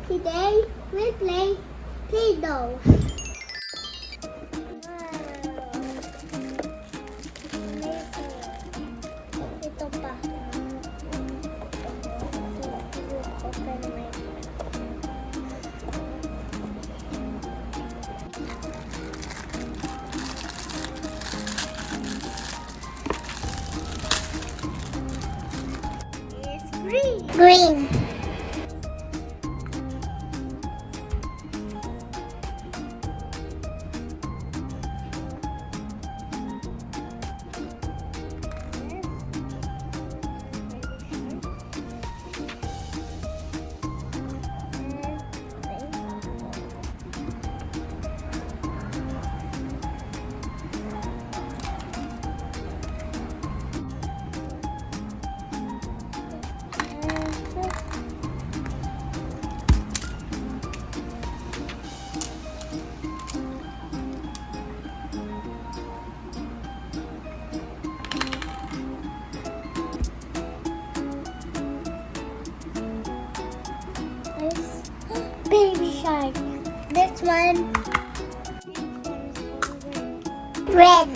Today we play Play-Doh. Ito pa. Open my It's green. Green. Baby shark. This one. Red.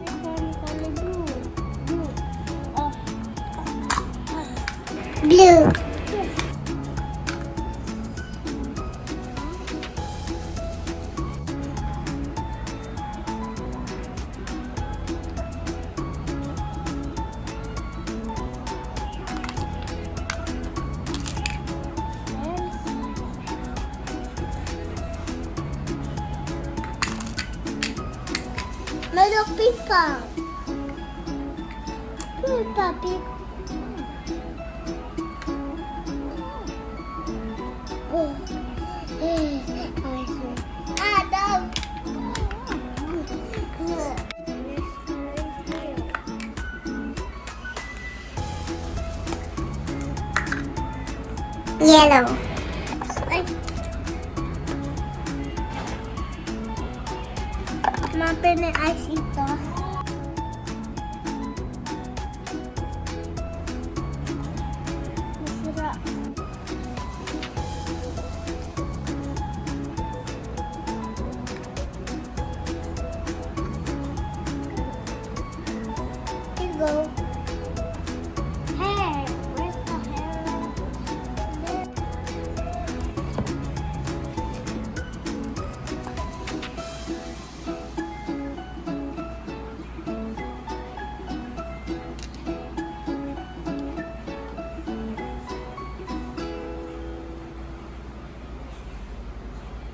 This one color blue. Blue. Little people. Good puppy. Oh. Adam. Yellow. Mapin na ice ito. Masira. Here you go. Hair. Where's the hair?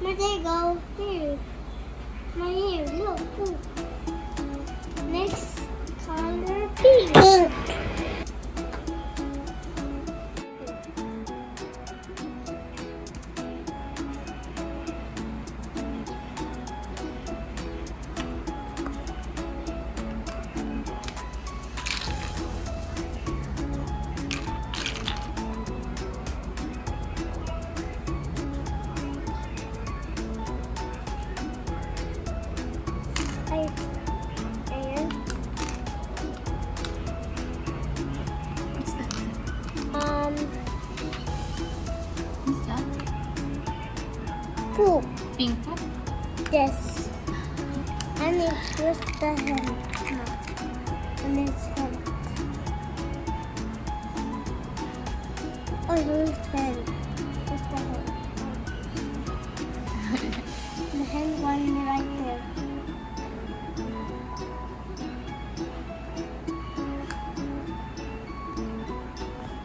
There you go. Here. My hair. Look. Look. Next color pink. Pink. What's that? Poop. Pink poop? Yes. And it's just the head. And it's head. Oh, it's head. Just the head. The head one right there.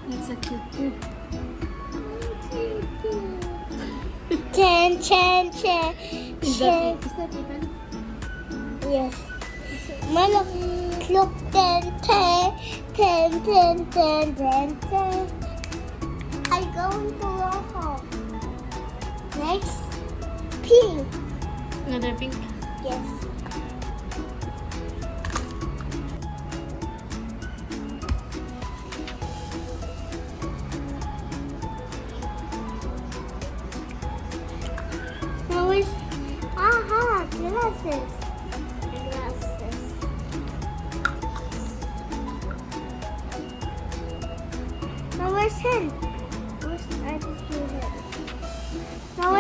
It's a cute poop. Chan. Is that even? Yes. Mama, look, 10. I'm going to go home. Next, pink. Another pink? Yes.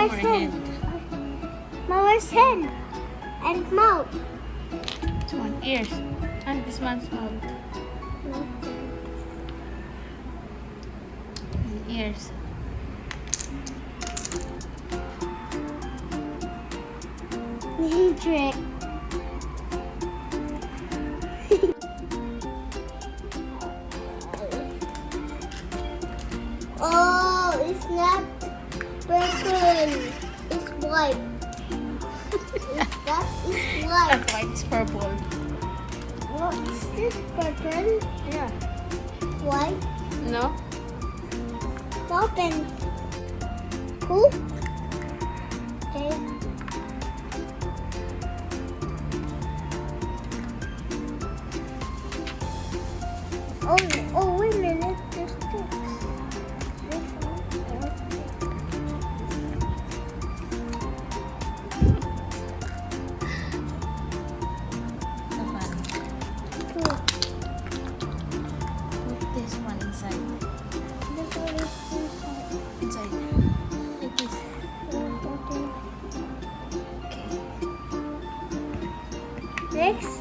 Mama's more hand. head. Mama's hand. And mouth. This one, ears. And this one's mouth. And ears. Trick. Oh, it's not purple. It's white. That is white. That's why it's purple. What is this purple? Yeah. White. No? Open. Who? Okay. Oh, wait a minute. There's two. The fan. Two. Put this one inside. This one is inside. Inside. Like this. Okay. Okay. Next.